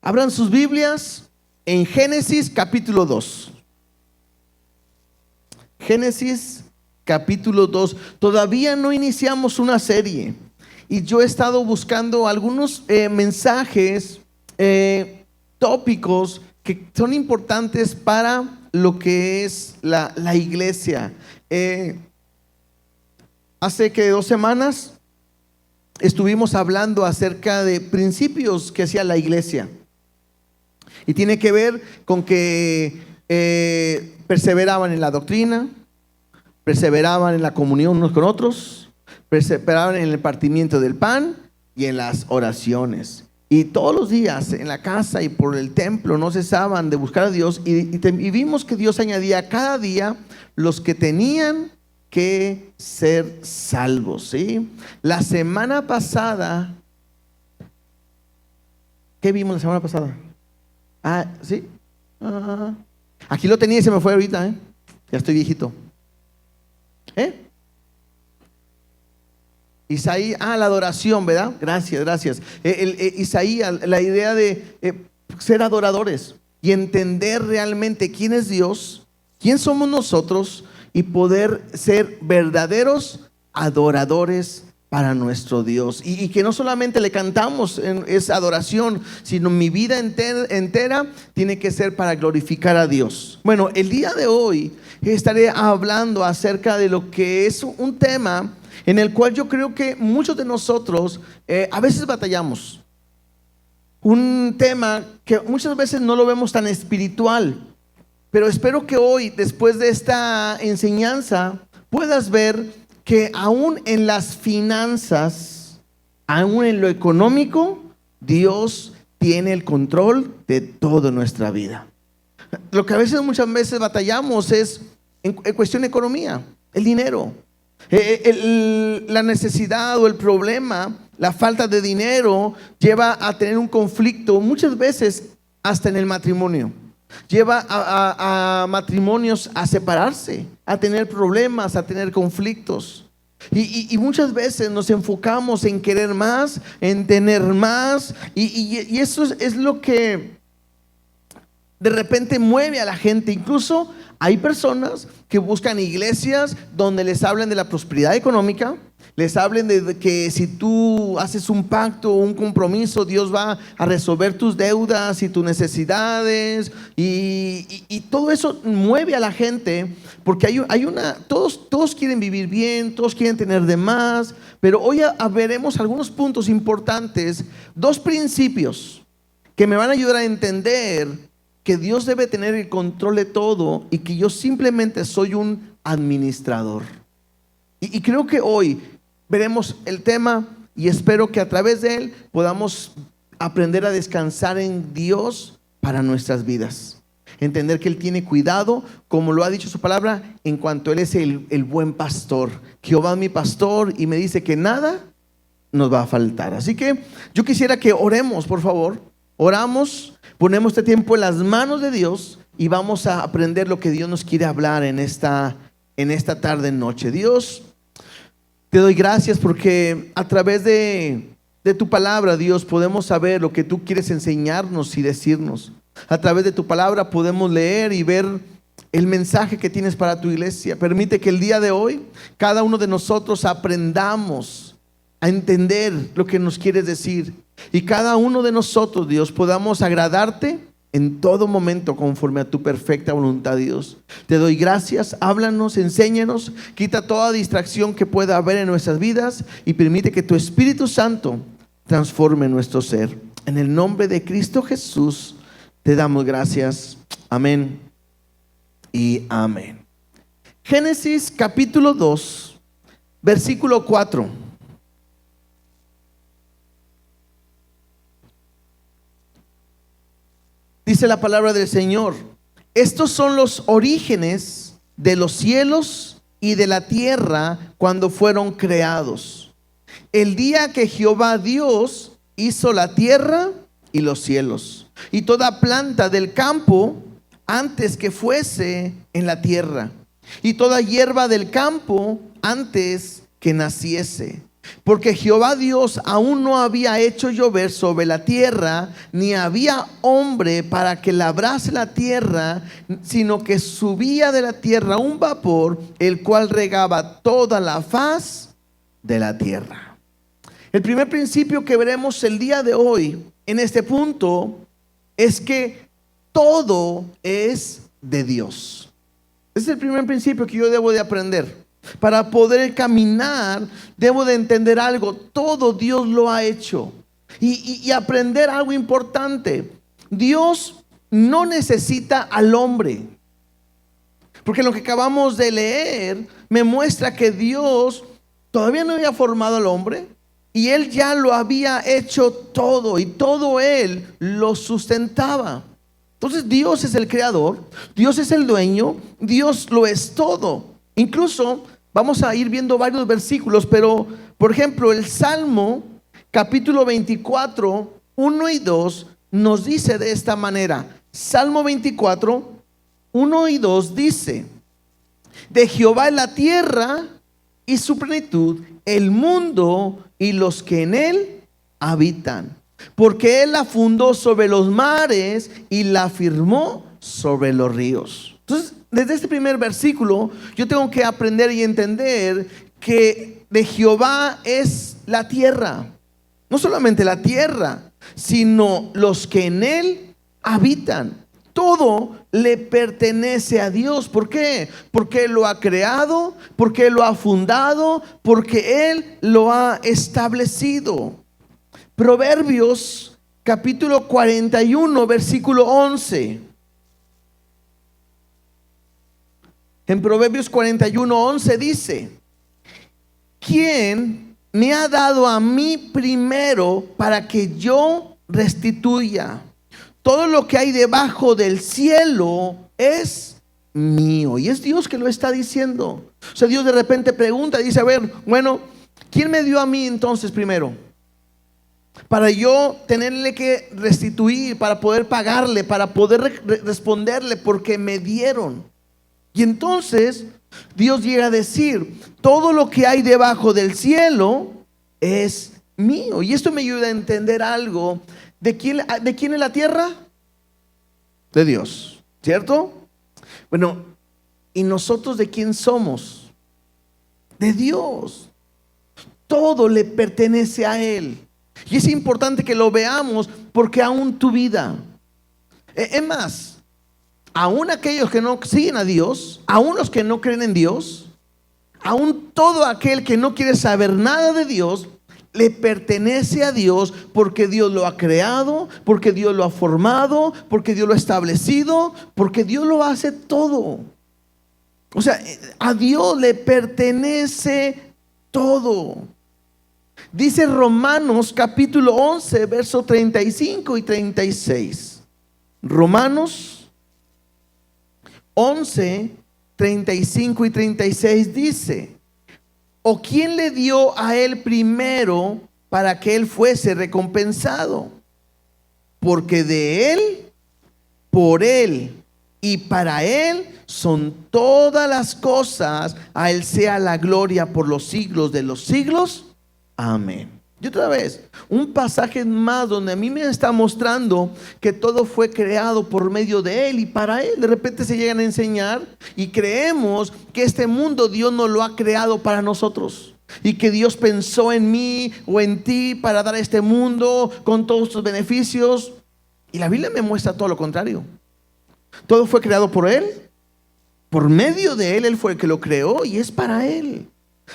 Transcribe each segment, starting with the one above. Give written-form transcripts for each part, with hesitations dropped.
Abran sus Biblias en Génesis capítulo 2. Génesis capítulo 2. Todavía no iniciamos una serie y yo he estado buscando algunos mensajes, tópicos que son importantes para lo que es la iglesia. Hace que 2 semanas estuvimos hablando acerca de principios que hacía la iglesia. Y tiene que ver con que perseveraban en la doctrina, perseveraban en la comunión unos con otros, perseveraban en el partimiento del pan y en las oraciones. Y todos los días en la casa y por el templo no cesaban de buscar a Dios. Y vimos que Dios añadía cada día los que tenían que ser salvos, ¿sí? La semana pasada, ¿qué vimos la semana pasada? ¿Sí? Aquí lo tenía y se me fue ahorita, ya estoy viejito. Isaías, la adoración, ¿verdad? Gracias. Isaías, la idea de ser adoradores y entender realmente quién es Dios, quién somos nosotros y poder ser verdaderos adoradores para nuestro Dios. Y que no solamente le cantamos en esa adoración, sino mi vida entera tiene que ser para glorificar a Dios. Bueno, el día de hoy estaré hablando acerca de lo que es un tema en el cual yo creo que muchos de nosotros a veces batallamos. Un tema que muchas veces no lo vemos tan espiritual, pero espero que hoy, después de esta enseñanza, puedas ver que aún en las finanzas, aún en lo económico, Dios tiene el control de toda nuestra vida. Lo que muchas veces batallamos es en cuestión de economía, el dinero. La necesidad o el problema, la falta de dinero lleva a tener un conflicto muchas veces hasta en el matrimonio. Lleva a matrimonios a separarse, a tener problemas, a tener conflictos. Y muchas veces nos enfocamos en querer más, en tener más, y eso es lo que de repente mueve a la gente. Incluso hay personas que buscan iglesias donde les hablen de la prosperidad económica, les hablen de que si tú haces un pacto o un compromiso, Dios va a resolver tus deudas y tus necesidades, y todo eso mueve a la gente porque todos quieren vivir bien, todos quieren tener de más. Pero hoy veremos algunos puntos importantes, 2 principios que me van a ayudar a entender que Dios debe tener el control de todo y que yo simplemente soy un administrador. Y creo que hoy veremos el tema y espero que a través de él podamos aprender a descansar en Dios para nuestras vidas. Entender que Él tiene cuidado, como lo ha dicho su palabra, en cuanto Él es el buen pastor. Jehová es mi pastor y me dice que nada nos va a faltar. Así que yo quisiera que oremos, por favor. Oramos, ponemos este tiempo en las manos de Dios y vamos a aprender lo que Dios nos quiere hablar en esta tarde, noche. Dios, te doy gracias porque a través de tu palabra, Dios, podemos saber lo que tú quieres enseñarnos y decirnos. A través de tu palabra podemos leer y ver el mensaje que tienes para tu iglesia. Permite que el día de hoy cada uno de nosotros aprendamos a entender lo que nos quieres decir, y cada uno de nosotros, Dios, podamos agradarte en todo momento conforme a tu perfecta voluntad, Dios. Te doy gracias, háblanos, enséñanos, quita toda distracción que pueda haber en nuestras vidas y permite que tu Espíritu Santo transforme nuestro ser. En el nombre de Cristo Jesús te damos gracias. Amén y amén. Génesis capítulo 2, versículo 4. Dice la palabra del Señor: estos son los orígenes de los cielos y de la tierra cuando fueron creados. El día que Jehová Dios hizo la tierra y los cielos, y toda planta del campo antes que fuese en la tierra, y toda hierba del campo antes que naciese, Porque Jehová Dios aún no había hecho llover sobre la tierra, ni había hombre para que labrase la tierra, sino que subía de la tierra un vapor, el cual regaba toda la faz de la tierra. El primer principio que veremos el día de hoy en este punto es que todo es de Dios. Ese es el primer principio que yo debo de aprender. Para poder caminar, debo de entender algo. Todo Dios lo ha hecho. Y aprender algo importante. Dios no necesita al hombre. Porque lo que acabamos de leer me muestra que Dios todavía no había formado al hombre. Y Él ya lo había hecho todo. Y todo Él lo sustentaba. Entonces Dios es el creador. Dios es el dueño. Dios lo es todo. Incluso vamos a ir viendo varios versículos, pero por ejemplo el Salmo capítulo 24, 1 y 2 nos dice de esta manera. Salmo 24, 1 y 2 dice: de Jehová es la tierra y su plenitud, el mundo y los que en él habitan. Porque Él la fundó sobre los mares y la firmó sobre los ríos. Entonces, desde este primer versículo, yo tengo que aprender y entender que de Jehová es la tierra. No solamente la tierra, sino los que en Él habitan. Todo le pertenece a Dios. ¿Por qué? Porque Él lo ha creado, porque Él lo ha fundado, porque Él lo ha establecido. Proverbios capítulo 41, versículo 11. En Proverbios 41, 11 dice: ¿quién me ha dado a mí primero para que yo restituya? Todo lo que hay debajo del cielo es mío. Y es Dios que lo está diciendo. O sea, Dios de repente pregunta, dice: a ver, bueno, ¿quién me dio a mí entonces primero? Para yo tenerle que restituir, para poder pagarle, para poder responderle, porque me dieron. Y entonces Dios llega a decir: todo lo que hay debajo del cielo es mío. Y esto me ayuda a entender algo. ¿De quién es la tierra? De Dios, ¿cierto? Bueno, ¿y nosotros de quién somos? De Dios. Todo le pertenece a Él. Y es importante que lo veamos, porque aún tu vida, es más, aún aquellos que no siguen a Dios, aún los que no creen en Dios, aún todo aquel que no quiere saber nada de Dios, le pertenece a Dios, porque Dios lo ha creado, porque Dios lo ha formado, porque Dios lo ha establecido, porque Dios lo hace todo. O sea, a Dios le pertenece todo. Dice Romanos capítulo 11, versos 35 y 36. Romanos 11, 35 y 36 dice: ¿o quién le dio a él primero para que él fuese recompensado? Porque de él, por él y para él son todas las cosas. A él sea la gloria por los siglos de los siglos. Amén. Y otra vez, un pasaje más donde a mí me está mostrando que todo fue creado por medio de Él y para Él. De repente se llegan a enseñar y creemos que este mundo Dios no lo ha creado para nosotros, y que Dios pensó en mí o en ti para dar a este mundo con todos sus beneficios. Y la Biblia me muestra todo lo contrario. Todo fue creado por Él, por medio de Él. Él fue el que lo creó y es para Él.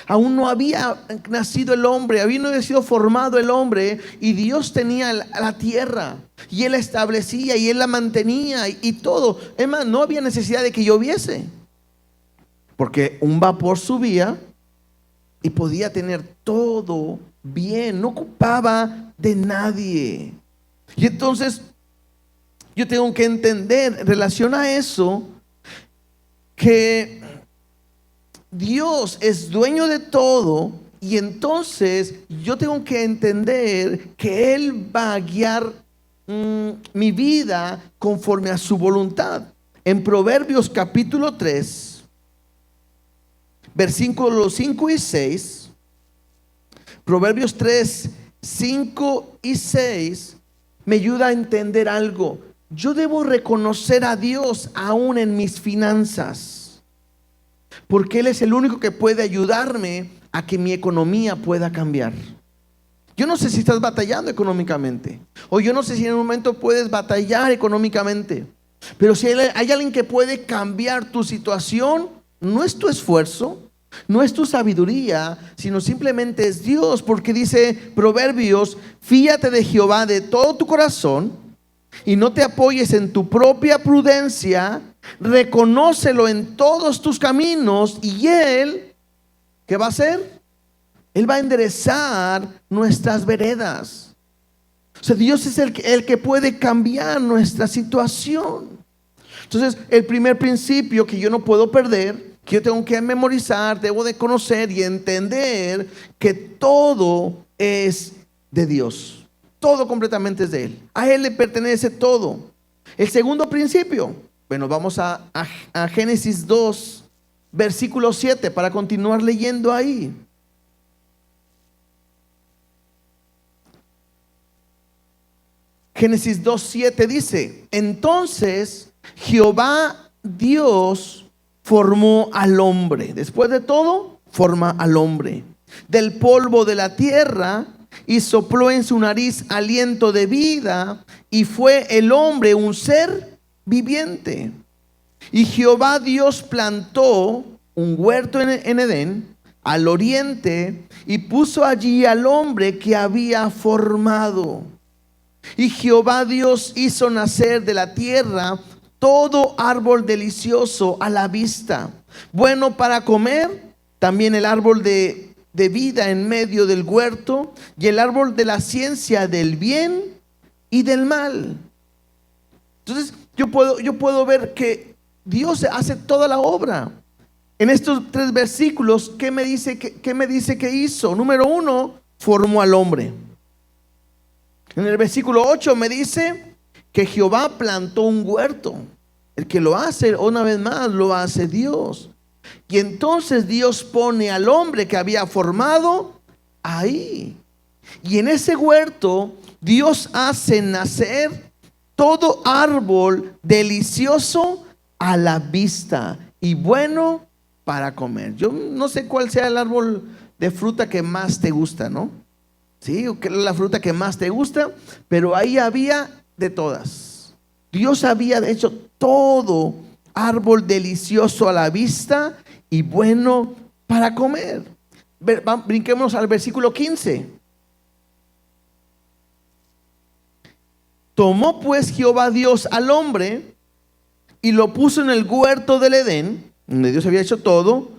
Aún no había nacido el hombre, aún no había sido formado el hombre, y Dios tenía la tierra y Él la establecía y Él la mantenía y todo. Es más, no había necesidad de que lloviese, porque un vapor subía y podía tener todo bien, no ocupaba de nadie. Y entonces yo tengo que entender en relación a eso que Dios es dueño de todo, y entonces yo tengo que entender que Él va a guiar mi vida conforme a su voluntad. En Proverbios capítulo 3, versículos 5 y 6, Proverbios 3, 5 y 6 me ayuda a entender algo. Yo debo reconocer a Dios aún en mis finanzas, porque Él es el único que puede ayudarme a que mi economía pueda cambiar. Yo no sé si estás batallando económicamente, o yo no sé si en un momento puedes batallar económicamente, pero si hay alguien que puede cambiar tu situación, no es tu esfuerzo, no es tu sabiduría, sino simplemente es Dios, porque dice Proverbios: fíate de Jehová de todo tu corazón y no te apoyes en tu propia prudencia, reconócelo en todos tus caminos y Él, ¿qué va a hacer? Él va a enderezar nuestras veredas. O sea, Dios es el que puede cambiar nuestra situación. Entonces, el primer principio que yo no puedo perder, que yo tengo que memorizar, debo de conocer y entender que todo es de Dios. Todo completamente es de Él. A Él le pertenece todo. El segundo principio, bueno, vamos a Génesis 2, versículo 7, para continuar leyendo ahí. Génesis 2:7 dice: entonces Jehová Dios formó al hombre. Después de todo, forma al hombre del polvo de la tierra y sopló en su nariz aliento de vida, y fue el hombre un ser viviente. Y Jehová Dios plantó un huerto en Edén, al oriente, y puso allí al hombre que había formado. Y Jehová Dios hizo nacer de la tierra todo árbol delicioso a la vista, bueno para comer, también el árbol de vida en medio del huerto, y el árbol de la ciencia del bien y del mal. Entonces yo puedo ver que Dios hace toda la obra. En estos 3 versículos, ¿qué me dice que hizo? Número 1, formó al hombre. En el versículo 8 me dice que Jehová plantó un huerto. El que lo hace, una vez más, lo hace Dios. Y entonces Dios pone al hombre que había formado ahí. Y en ese huerto Dios hace nacer todo árbol delicioso a la vista y bueno para comer. Yo no sé cuál sea el árbol de fruta que más te gusta, ¿no? Sí, que es la fruta que más te gusta, pero ahí había de todas. Dios había hecho todo árbol delicioso a la vista y bueno para comer. Brinquemos al versículo 15. Tomó pues Jehová Dios al hombre y lo puso en el huerto del Edén, donde Dios había hecho todo.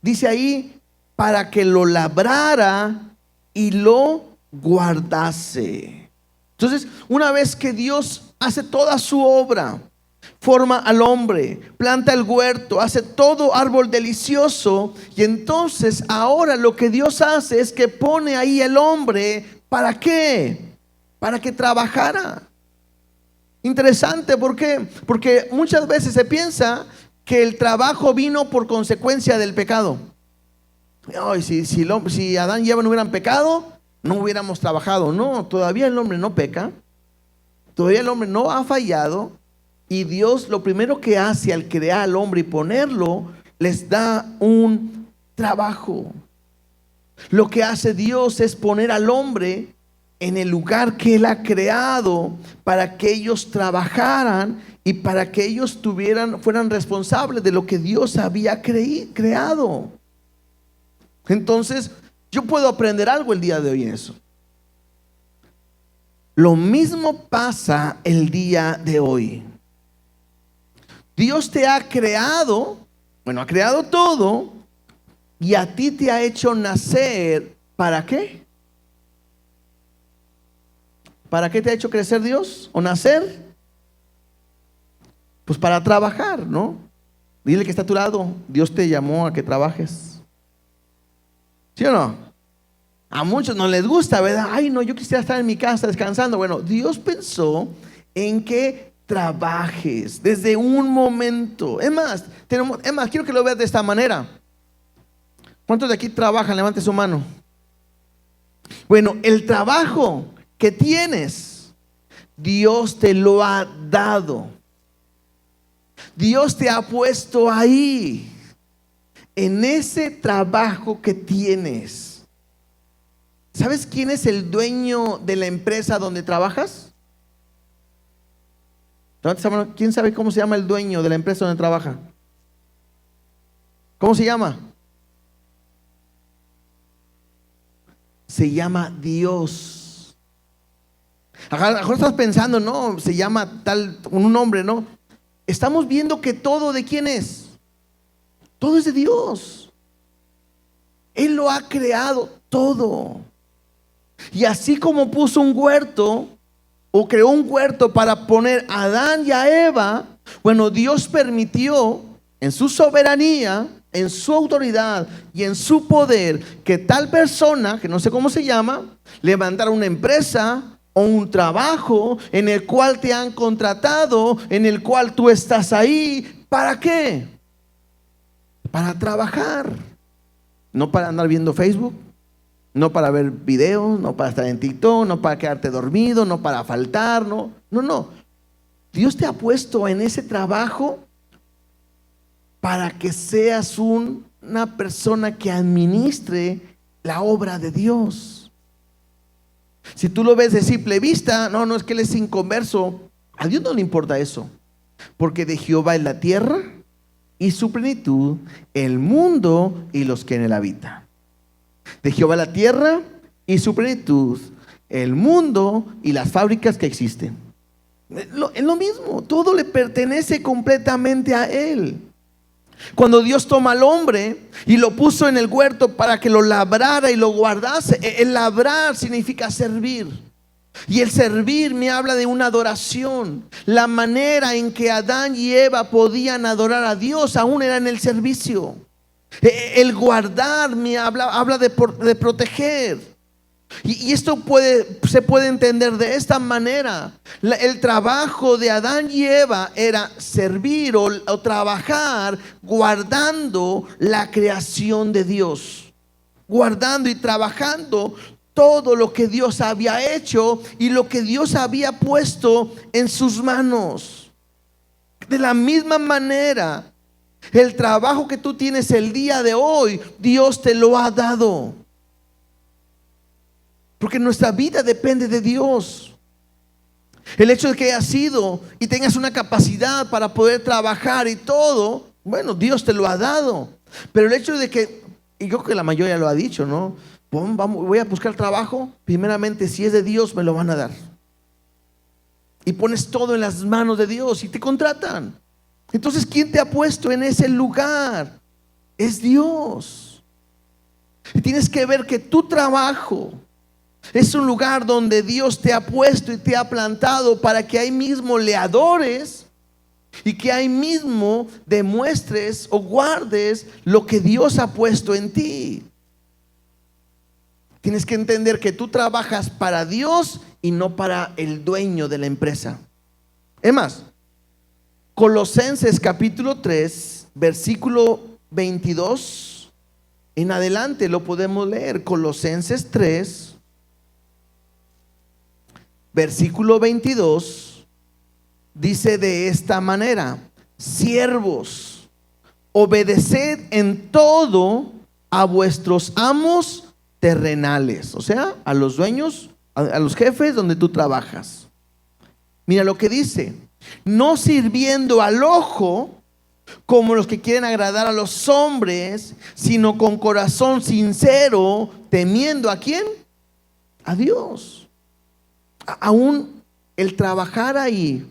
Dice ahí, para que lo labrara y lo guardase. Entonces, una vez que Dios hace toda su obra, forma al hombre, planta el huerto, hace todo árbol delicioso, y entonces ahora lo que Dios hace es que pone ahí el hombre, ¿para qué? Para que trabajara. Interesante, ¿por qué? Porque muchas veces se piensa que el trabajo vino por consecuencia del pecado. Ay, si Adán y Eva no hubieran pecado, no hubiéramos trabajado. No, todavía el hombre no peca, todavía el hombre no ha fallado, y Dios lo primero que hace al crear al hombre y ponerlo, les da un trabajo. Lo que hace Dios es poner al hombre en el lugar que Él ha creado para que ellos trabajaran y para que ellos fueran responsables de lo que Dios había creado. Entonces, yo puedo aprender algo el día de hoy en eso. Lo mismo pasa el día de hoy. Dios te ha creado, ha creado todo, y a ti te ha hecho nacer. ¿Para qué? ¿Para qué te ha hecho crecer Dios o nacer? Pues para trabajar, ¿no? Dile que está a tu lado, Dios te llamó a que trabajes. ¿Sí o no? A muchos no les gusta, ¿verdad? Ay, no, yo quisiera estar en mi casa descansando. Bueno, Dios pensó en que trabajes desde un momento. Es más, quiero que lo veas de esta manera. ¿Cuántos de aquí trabajan? Levante su mano. Bueno, el trabajo que tienes, Dios te lo ha dado. Dios te ha puesto ahí, en ese trabajo que tienes. ¿Sabes quién es el dueño de la empresa donde trabajas? ¿Quién sabe cómo se llama el dueño de la empresa donde trabaja? ¿Cómo se llama? Se llama Dios. Ahora estás pensando, no, se llama tal, un nombre, ¿no? Estamos viendo que todo, ¿de quién es? Todo es de Dios. Él lo ha creado todo. Y así como puso un huerto, o creó un huerto para poner a Adán y a Eva, bueno, Dios permitió en su soberanía, en su autoridad y en su poder, que tal persona, que no sé cómo se llama, levantara una empresa o un trabajo en el cual te han contratado, en el cual tú estás ahí. ¿Para qué? Para trabajar. No para andar viendo Facebook, no para ver videos, no para estar en TikTok, no para quedarte dormido, no para faltar, no. Dios te ha puesto en ese trabajo para que seas una persona que administre la obra de Dios. Si tú lo ves de simple vista, no es que él es inconverso. A Dios no le importa eso, porque de Jehová es la tierra y su plenitud, el mundo y los que en él habitan. De Jehová la tierra y su plenitud, el mundo y las fábricas que existen. Es lo mismo, todo le pertenece completamente a él. Cuando Dios toma al hombre y lo puso en el huerto para que lo labrara y lo guardase, el labrar significa servir. Y el servir me habla de una adoración. La manera en que Adán y Eva podían adorar a Dios aún era en el servicio. El guardar me habla de proteger. Y esto se puede entender de esta manera. El trabajo de Adán y Eva era servir o trabajar guardando la creación de Dios, guardando y trabajando todo lo que Dios había hecho y lo que Dios había puesto en sus manos. De la misma manera, el trabajo que tú tienes el día de hoy, Dios te lo ha dado. Porque nuestra vida depende de Dios. El hecho de que hayas sido y tengas una capacidad para poder trabajar y todo, bueno, Dios te lo ha dado. Pero el hecho de que, y yo creo que la mayoría lo ha dicho, ¿no? Voy a buscar trabajo, primeramente si es de Dios me lo van a dar. Y pones todo en las manos de Dios y te contratan. Entonces, ¿quién te ha puesto en ese lugar? Es Dios. Y tienes que ver que tu trabajo es un lugar donde Dios te ha puesto y te ha plantado para que ahí mismo le adores y que ahí mismo demuestres o guardes lo que Dios ha puesto en ti. Tienes que entender que tú trabajas para Dios y no para el dueño de la empresa. Es más, Colosenses capítulo 3, versículo 22 en adelante lo podemos leer. Colosenses 3, versículo 22 dice de esta manera: siervos, obedeced en todo a vuestros amos terrenales, o sea, a los dueños, a los jefes donde tú trabajas. Mira lo que dice: no sirviendo al ojo como los que quieren agradar a los hombres, sino con corazón sincero, temiendo ¿a quién? A Dios. Aún el trabajar ahí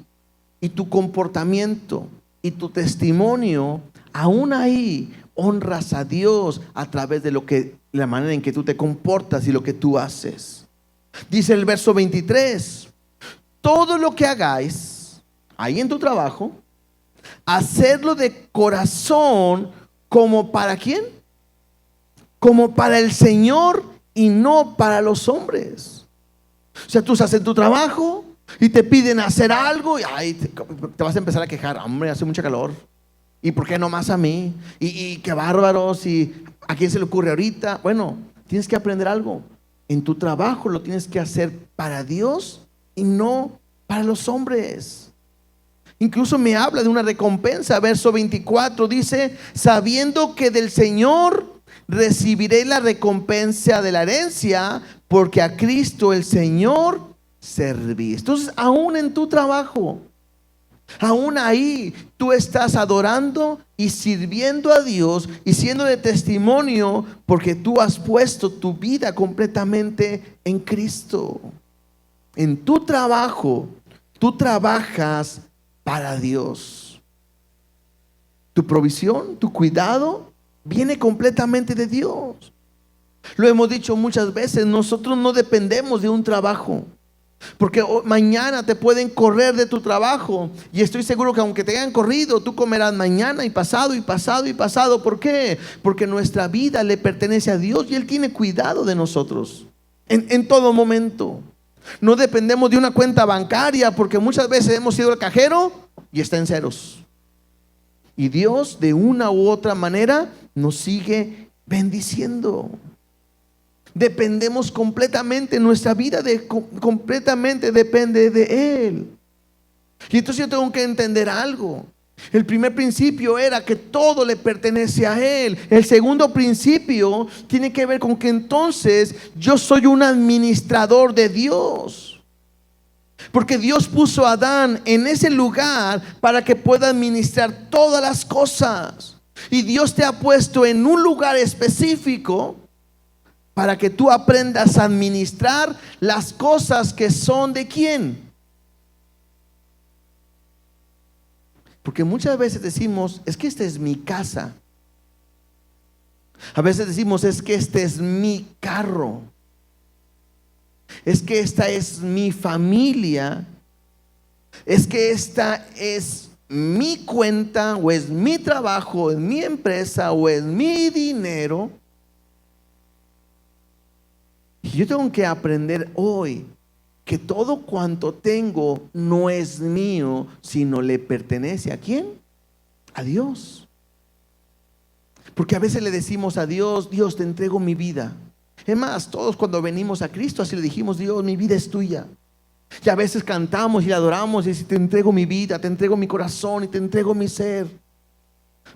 y tu comportamiento y tu testimonio, aún ahí honras a Dios a través de la manera en que tú te comportas y lo que tú haces. Dice el verso 23: todo lo que hagáis ahí en tu trabajo, hacerlo de corazón, como para ¿quién? Como para el Señor y no para los hombres. O sea, tú estás en tu trabajo y te piden hacer algo y te vas a empezar a quejar. Hombre, hace mucha calor. ¿Y por qué no más a mí? Y qué bárbaros. ¿Y a quién se le ocurre ahorita? Bueno, tienes que aprender algo. En tu trabajo lo tienes que hacer para Dios y no para los hombres. Incluso me habla de una recompensa. Verso 24 dice: sabiendo que del Señor recibiré la recompensa de la herencia, porque a Cristo el Señor serví. Entonces, aún en tu trabajo, aún ahí tú estás adorando y sirviendo a Dios y siendo de testimonio, porque tú has puesto tu vida completamente en Cristo. En tu trabajo, tú trabajas para Dios. Tu provisión, tu cuidado viene completamente de Dios. Lo hemos dicho muchas veces, nosotros no dependemos de un trabajo, porque mañana te pueden correr de tu trabajo, y estoy seguro que aunque te hayan corrido, tú comerás mañana y pasado y pasado y pasado. ¿Por qué? Porque nuestra vida le pertenece a Dios y Él tiene cuidado de nosotros en todo momento. No dependemos de una cuenta bancaria, porque muchas veces hemos ido al cajero y está en ceros. Y Dios de una u otra manera nos sigue bendiciendo. Dependemos completamente, nuestra vida completamente depende de Él. Y entonces yo tengo que entender algo. El primer principio era que todo le pertenece a Él. El segundo principio tiene que ver con que entonces yo soy un administrador de Dios, porque Dios puso a Adán en ese lugar para que pueda administrar todas las cosas. Y Dios te ha puesto en un lugar específico para que tú aprendas a administrar las cosas que son de ¿quién? Porque muchas veces decimos: es que esta es mi casa. A veces decimos: es que este es mi carro. Es que esta es mi familia. Es que esta es mi cuenta, o es mi trabajo, es mi empresa, o es mi dinero. Y yo tengo que aprender hoy que todo cuanto tengo no es mío, sino le pertenece ¿a quién? A Dios. Porque a veces le decimos a Dios: Dios, te entrego mi vida. Es más, todos cuando venimos a Cristo así le dijimos: Dios, mi vida es tuya. Y a veces cantamos y le adoramos y decimos: te entrego mi vida, te entrego mi corazón y te entrego mi ser.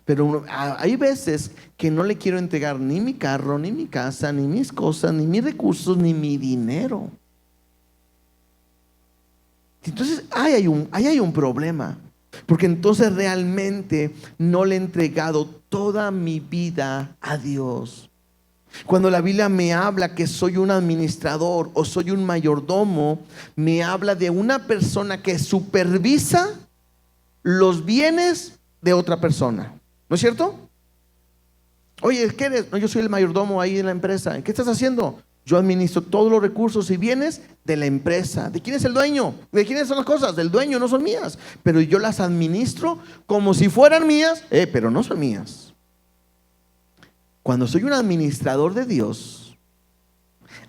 Pero hay veces que no le quiero entregar ni mi carro, ni mi casa, ni mis cosas, ni mis recursos, ni mi dinero. Entonces ahí hay un problema, porque entonces realmente no le he entregado toda mi vida a Dios. Cuando la Biblia me habla que soy un administrador o soy un mayordomo, me habla de una persona que supervisa los bienes de otra persona. ¿No es cierto? Oye, ¿qué eres? No, yo soy el mayordomo ahí en la empresa. ¿Qué estás haciendo? Yo administro todos los recursos y bienes de la empresa. ¿De quién es el dueño? ¿De quiénes son las cosas? Del dueño, no son mías. Pero yo las administro como si fueran mías, pero no son mías. Cuando soy un administrador de Dios,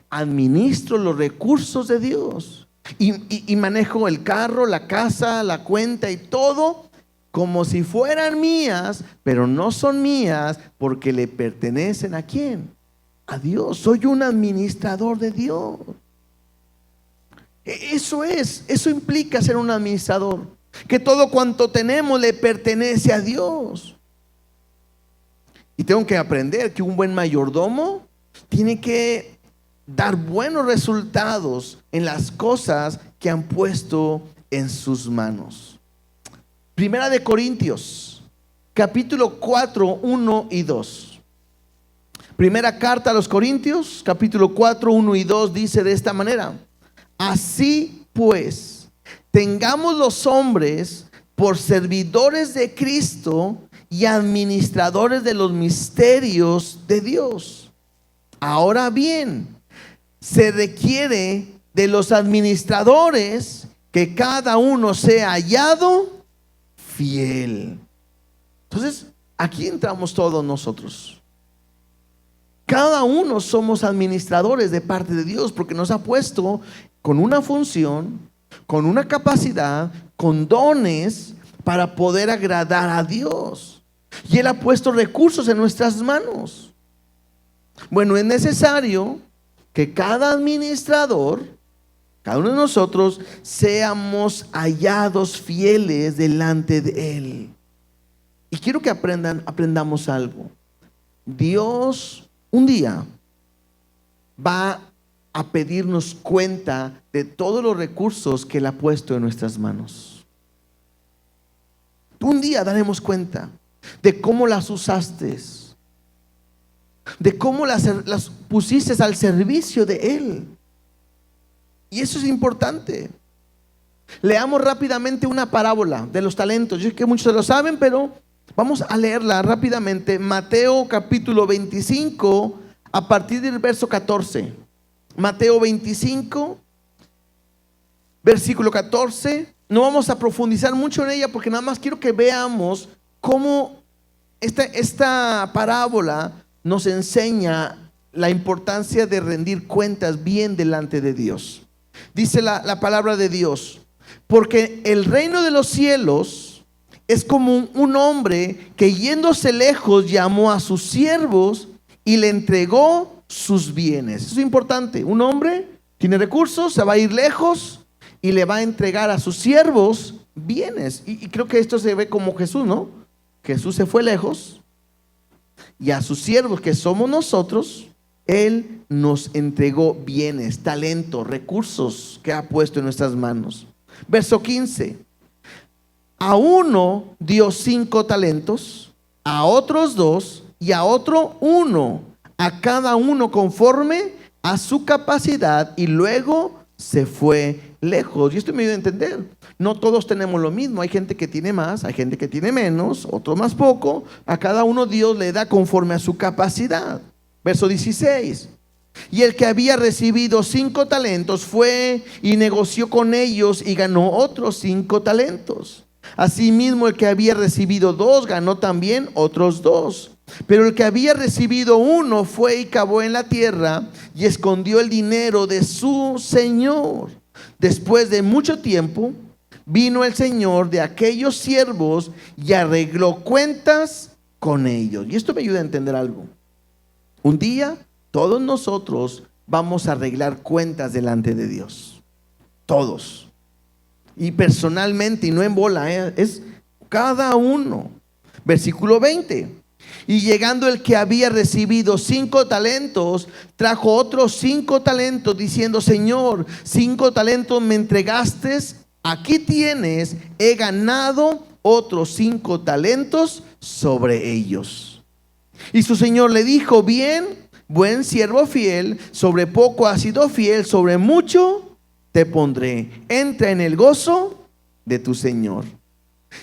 administro los recursos de Dios y manejo el carro, la casa, la cuenta y todo como si fueran mías, pero no son mías, porque le pertenecen ¿a quién? A Dios. Soy un administrador de Dios. Eso implica ser un administrador, que todo cuanto tenemos le pertenece a Dios. Y tengo que aprender que un buen mayordomo tiene que dar buenos resultados en las cosas que han puesto en sus manos. Primera de Corintios, capítulo 4, 1 y 2. Primera carta a los Corintios, capítulo 4, 1 y 2 dice de esta manera: así pues, tengamos los hombres por servidores de Cristo y administradores de los misterios de Dios. Ahora bien, se requiere de los administradores que cada uno sea hallado fiel. Entonces, aquí entramos todos nosotros. Cada uno somos administradores de parte de Dios, porque nos ha puesto con una función, con una capacidad, con dones para poder agradar a Dios. Y Él ha puesto recursos en nuestras manos. Bueno, es necesario que cada administrador, cada uno de nosotros, seamos hallados fieles delante de Él. Y quiero que aprendamos algo. Dios un día va a pedirnos cuenta de todos los recursos que Él ha puesto en nuestras manos. Un día daremos cuenta de cómo las usaste, de cómo las pusiste al servicio de Él. Y eso es importante. Leamos rápidamente una parábola de los talentos. Yo sé que muchos lo saben, pero vamos a leerla rápidamente. Mateo capítulo 25, a partir del verso 14. Mateo 25, versículo 14. No vamos a profundizar mucho en ella, porque nada más quiero que veamos cómo esta parábola nos enseña la importancia de rendir cuentas bien delante de Dios. Dice la palabra de Dios: porque el reino de los cielos es como un hombre que, yéndose lejos, llamó a sus siervos y le entregó sus bienes. Eso es importante. Un hombre tiene recursos, se va a ir lejos y le va a entregar a sus siervos bienes. Y creo que esto se ve como Jesús, ¿no? Jesús se fue lejos y a sus siervos, que somos nosotros, Él nos entregó bienes, talentos, recursos que ha puesto en nuestras manos. Verso 15. A uno dio 5 talentos, a otros 2 y a otro 1, a cada uno conforme a su capacidad, y luego se fue lejos. Y esto me ayuda a entender. No todos tenemos lo mismo. Hay gente que tiene más, hay gente que tiene menos, otro más poco. A cada uno Dios le da conforme a su capacidad. Verso 16. Y el que había recibido 5 talentos fue y negoció con ellos y ganó otros 5 talentos. Asimismo, el que había recibido 2 ganó también otros 2. Pero el que había recibido 1 fue y cavó en la tierra y escondió el dinero de su señor. Después de mucho tiempo vino el señor de aquellos siervos y arregló cuentas con ellos. Y esto me ayuda a entender algo. Un día todos nosotros vamos a arreglar cuentas delante de Dios. Todos. Y personalmente, y no en bola, es cada uno. Versículo 20. Y llegando el que había recibido 5 talentos, trajo otros 5 talentos, diciendo: Señor, 5 talentos me entregaste, aquí tienes, he ganado otros 5 talentos sobre ellos. Y su señor le dijo: bien, buen siervo fiel, sobre poco has sido fiel, sobre mucho te pondré, entra en el gozo de tu señor.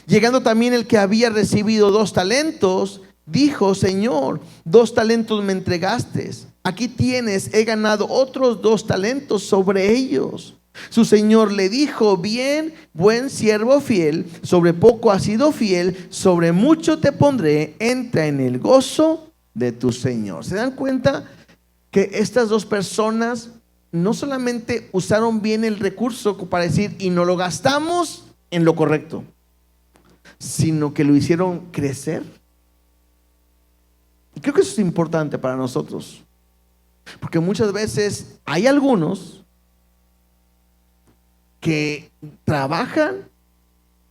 Llegando también el que había recibido 2 talentos, dijo: Señor, 2 talentos me entregaste, aquí tienes, he ganado otros 2 talentos sobre ellos. Su señor le dijo: bien, buen siervo fiel, sobre poco has sido fiel, sobre mucho te pondré, entra en el gozo de tu señor. ¿Se dan cuenta que estas 2 personas no solamente usaron bien el recurso para decir y no lo gastamos en lo correcto, sino que lo hicieron crecer? Y creo que eso es importante para nosotros, porque muchas veces hay algunos que trabajan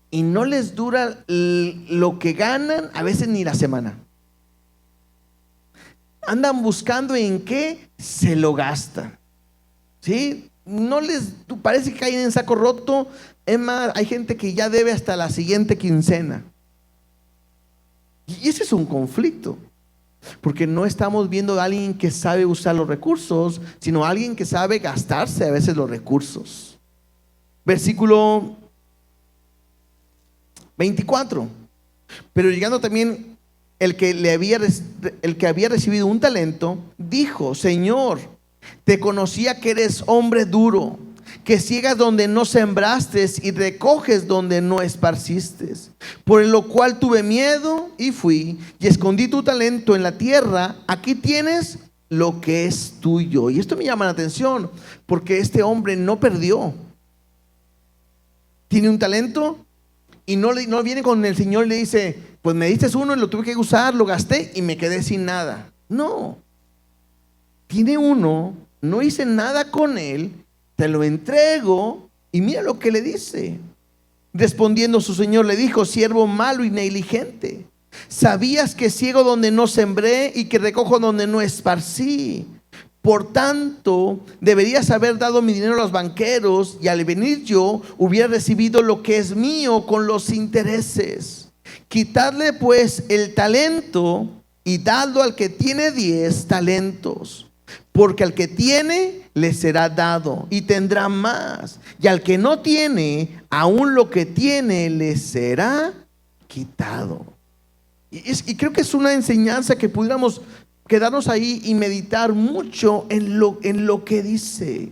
y no les dura lo que ganan, a veces ni la semana. Andan buscando en qué se lo gastan, ¿sí? No les parece que caen en saco roto. Es más, hay gente que ya debe hasta la siguiente quincena. Y ese es un conflicto, porque no estamos viendo a alguien que sabe usar los recursos, sino a alguien que sabe gastarse a veces los recursos. Versículo 24. Pero llegando también el que había recibido 1 talento, dijo: Señor, te conocía que eres hombre duro, que ciegas donde no sembraste y recoges donde no esparciste. Por lo cual tuve miedo y fui y escondí tu talento en la tierra. Aquí tienes lo que es tuyo. Y esto me llama la atención, porque este hombre no perdió. Tiene un talento y no viene con el Señor y le dice: pues me diste 1 y lo tuve que usar, lo gasté y me quedé sin nada. No. Tiene 1, no hice nada con él, te lo entrego. Y mira lo que le dice. Respondiendo su señor le dijo: siervo malo y negligente, sabías que ciego donde no sembré y que recojo donde no esparcí. Por tanto, deberías haber dado mi dinero a los banqueros, y al venir yo hubiera recibido lo que es mío con los intereses. Quitadle pues el talento y dadlo al que tiene 10 talentos. Porque al que tiene le será dado y tendrá más, y al que no tiene, aún lo que tiene le será quitado. Y creo que es una enseñanza que pudiéramos quedarnos ahí y meditar mucho en lo que dice.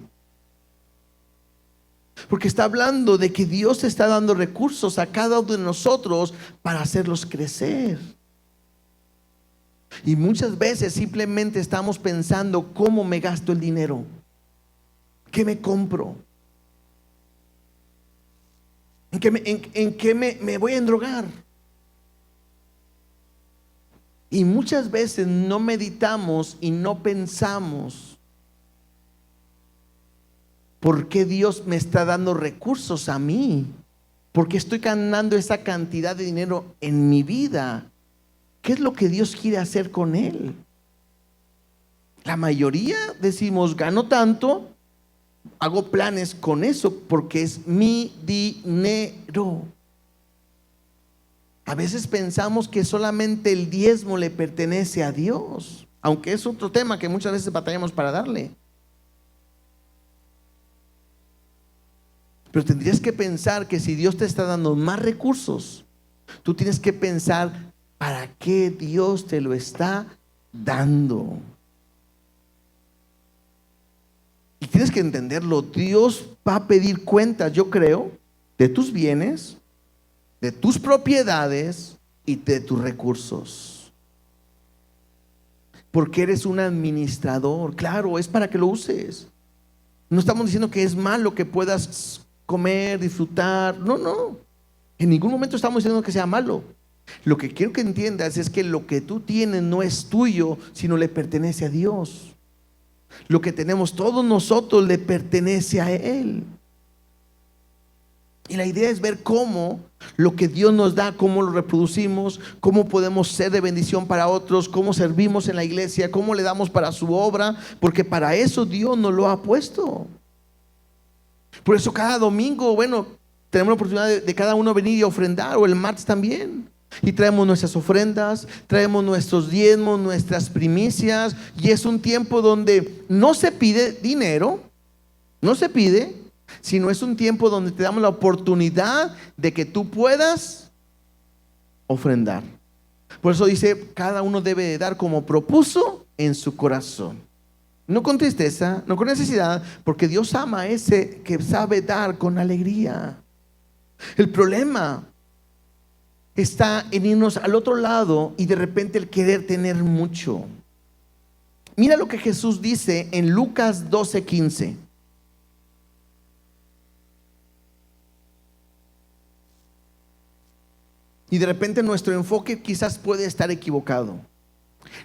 Porque está hablando de que Dios está dando recursos a cada uno de nosotros para hacerlos crecer. Y muchas veces simplemente estamos pensando: ¿cómo me gasto el dinero? ¿Qué me compro? ¿En qué me voy a endrogar? Y muchas veces no meditamos y no pensamos: ¿por qué Dios me está dando recursos a mí? ¿Por qué estoy ganando esa cantidad de dinero en mi vida? ¿Qué es lo que Dios quiere hacer con él? La mayoría decimos: gano tanto, hago planes con eso porque es mi dinero. A veces pensamos que solamente el diezmo le pertenece a Dios, aunque es otro tema que muchas veces batallamos para darle. Pero tendrías que pensar que si Dios te está dando más recursos, tú tienes que pensar: ¿para qué Dios te lo está dando? Y tienes que entenderlo. Dios va a pedir cuentas, yo creo, de tus bienes, de tus propiedades y de tus recursos. Porque eres un administrador. Claro, es para que lo uses. No estamos diciendo que es malo que puedas comer, disfrutar. No, no. En ningún momento estamos diciendo que sea malo. Lo que quiero que entiendas es que lo que tú tienes no es tuyo, sino le pertenece a Dios. Lo que tenemos todos nosotros le pertenece a Él. Y la idea es ver cómo lo que Dios nos da, cómo lo reproducimos, cómo podemos ser de bendición para otros, cómo servimos en la iglesia, cómo le damos para su obra, porque para eso Dios nos lo ha puesto. Por eso cada domingo, tenemos la oportunidad de cada uno venir y ofrendar, o el martes también. Y traemos nuestras ofrendas, traemos nuestros diezmos, nuestras primicias. Y es un tiempo donde no se pide dinero, no se pide, sino es un tiempo donde te damos la oportunidad de que tú puedas ofrendar. Por eso dice: cada uno debe de dar como propuso en su corazón. No con tristeza, no con necesidad, porque Dios ama a ese que sabe dar con alegría. El problema está en irnos al otro lado y de repente el querer tener mucho. Mira lo que Jesús dice en Lucas 12:15. Y de repente nuestro enfoque quizás puede estar equivocado.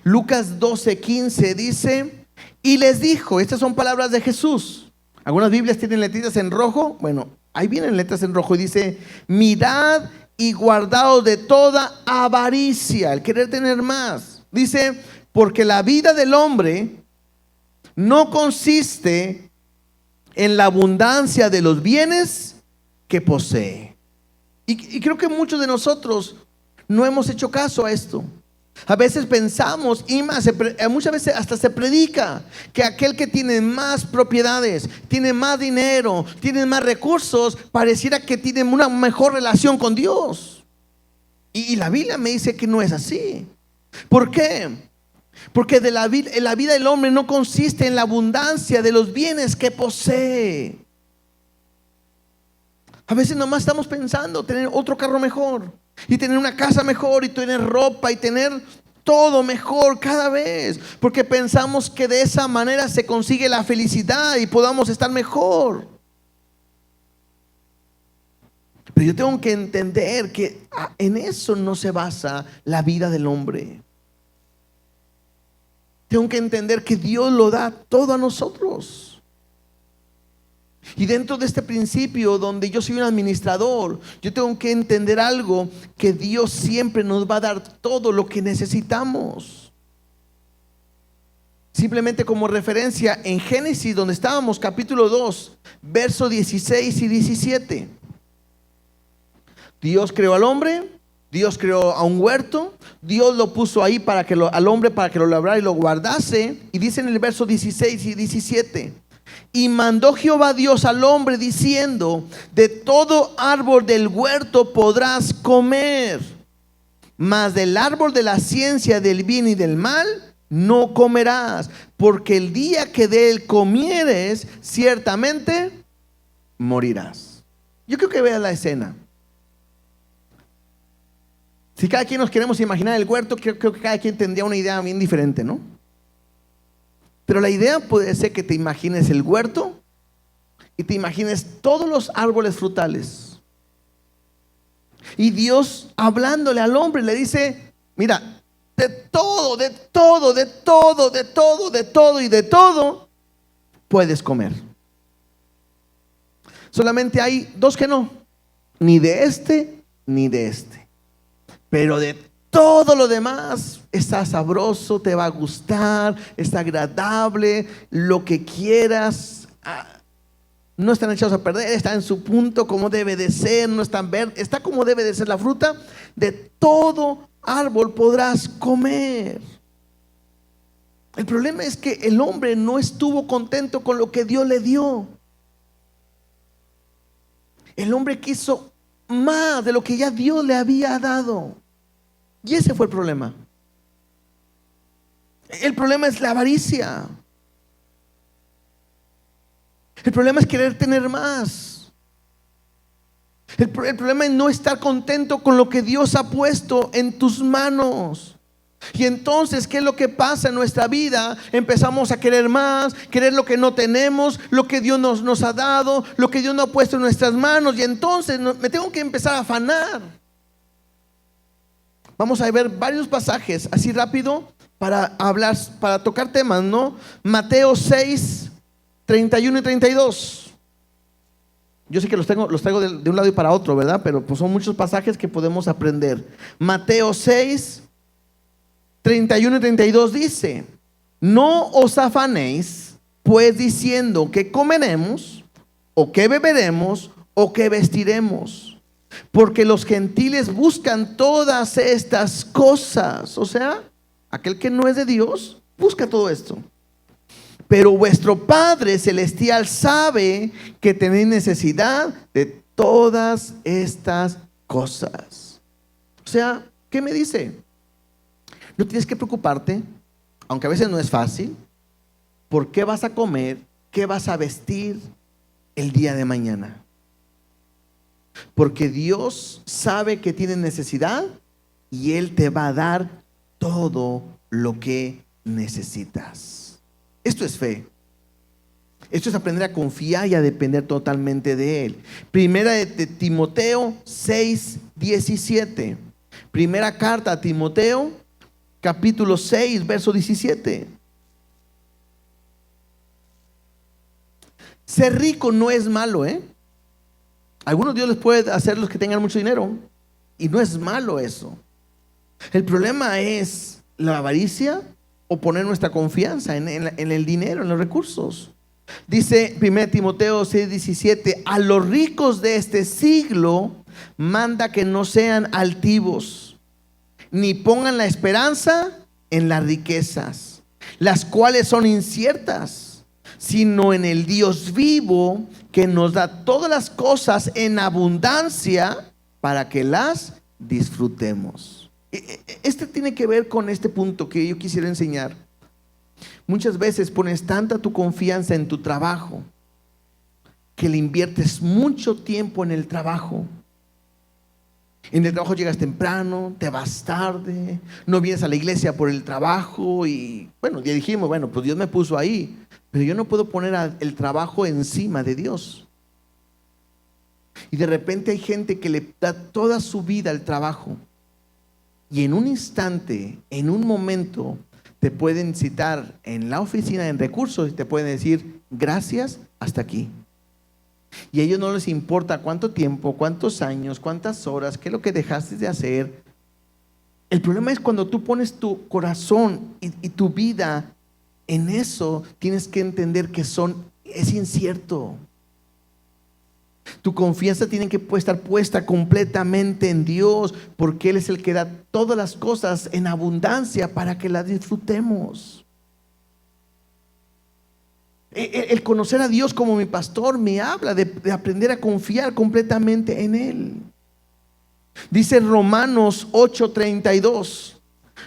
Lucas 12:15 dice: y les dijo, estas son palabras de Jesús. Algunas Biblias tienen letritas en rojo. Bueno, ahí vienen letras en rojo y dice: mirad y guardaos de toda avaricia, el querer tener más. Dice: porque la vida del hombre no consiste en la abundancia de los bienes que posee. Y creo que muchos de nosotros no hemos hecho caso a esto. A veces pensamos, y más, muchas veces hasta se predica que aquel que tiene más propiedades, tiene más dinero, tiene más recursos, pareciera que tiene una mejor relación con Dios. Y la Biblia me dice que no es así. ¿Por qué? Porque la vida del hombre no consiste en la abundancia de los bienes que posee. A veces nomás estamos pensando tener otro carro mejor, y tener una casa mejor, y tener ropa, y tener todo mejor cada vez, porque pensamos que de esa manera se consigue la felicidad y podamos estar mejor. Pero yo tengo que entender que en eso no se basa la vida del hombre. Tengo que entender que Dios lo da todo a nosotros. Y dentro de este principio donde yo soy un administrador, yo tengo que entender algo, que Dios siempre nos va a dar todo lo que necesitamos. Simplemente como referencia, en Génesis, donde estábamos, capítulo 2, versos 16 y 17. Dios creó al hombre, Dios creó a un huerto, Dios lo puso ahí al hombre para que lo labrara y lo guardase. Y dice en el verso 16 y 17: y mandó Jehová Dios al hombre diciendo: de todo árbol del huerto podrás comer, mas del árbol de la ciencia del bien y del mal no comerás, porque el día que de él comieres, ciertamente morirás. Yo creo que vea la escena. Si cada quien nos queremos imaginar el huerto, creo que cada quien tendría una idea bien diferente, ¿no? Pero la idea puede ser que te imagines el huerto y te imagines todos los árboles frutales. Y Dios hablándole al hombre le dice: mira, de todo, de todo, de todo, de todo, de todo y de todo puedes comer. Solamente hay dos que no, ni de este ni de este. Pero de todo lo demás está sabroso, te va a gustar, está agradable, lo que quieras. No están echados a perder, está en su punto como debe de ser, no están verdes, está como debe de ser la fruta. De todo árbol podrás comer. El problema es que el hombre no estuvo contento con lo que Dios le dio. El hombre quiso más de lo que ya Dios le había dado. Y ese fue el problema. El problema es la avaricia. El problema es querer tener más. El problema es no estar contento con lo que Dios ha puesto en tus manos. Y entonces, ¿qué es lo que pasa en nuestra vida? Empezamos a querer más, querer lo que no tenemos, lo que Dios nos ha dado, lo que Dios nos ha puesto en nuestras manos. Y entonces me tengo que empezar a afanar. Vamos a ver varios pasajes así rápido para hablar, para tocar temas, ¿no? Mateo 6, 31 y 32. Yo sé que los traigo de un lado y para otro, ¿verdad? Pero pues son muchos pasajes que podemos aprender. Mateo 6, 31 y 32 dice: no os afanéis pues diciendo qué comeremos, o qué beberemos, o qué vestiremos, porque los gentiles buscan todas estas cosas. O sea, aquel que no es de Dios busca todo esto. Pero vuestro Padre Celestial sabe que tenéis necesidad de todas estas cosas. O sea, ¿qué me dice? No tienes que preocuparte, aunque a veces no es fácil, por qué vas a comer, qué vas a vestir el día de mañana. Porque Dios sabe que tienes necesidad y Él te va a dar todo lo que necesitas. Esto es fe. Esto es aprender a confiar y a depender totalmente de Él. Primera de Timoteo 6, 17. Primera carta a Timoteo, capítulo 6, verso 17. Ser rico no es malo, Algunos Dios les puede hacer los que tengan mucho dinero, y no es malo eso. El problema es la avaricia o poner nuestra confianza en el dinero, en los recursos. Dice 1 Timoteo 6, 17: a los ricos de este siglo manda que no sean altivos, ni pongan la esperanza en las riquezas, las cuales son inciertas, sino en el Dios vivo, que nos da todas las cosas en abundancia para que las disfrutemos. Este tiene que ver con este punto que yo quisiera enseñar. Muchas veces pones tanta tu confianza en tu trabajo que le inviertes mucho tiempo en el trabajo. En el trabajo llegas temprano, te vas tarde, no vienes a la iglesia por el trabajo. Y bueno, ya dijimos, bueno, pues Dios me puso ahí, pero yo no puedo poner el trabajo encima de Dios. Y de repente hay gente que le da toda su vida al trabajo, y en un instante, en un momento, te pueden citar en la oficina en recursos y te pueden decir gracias, hasta aquí. Y a ellos no les importa cuánto tiempo, cuántos años, cuántas horas, qué es lo que dejaste de hacer. El problema es cuando tú pones tu corazón y tu vida en eso, tienes que entender que es incierto. Tu confianza tiene que estar puesta completamente en Dios, porque Él es el que da todas las cosas en abundancia para que las disfrutemos. El conocer a Dios como mi pastor me habla de aprender a confiar completamente en Él. Dice Romanos 8:32.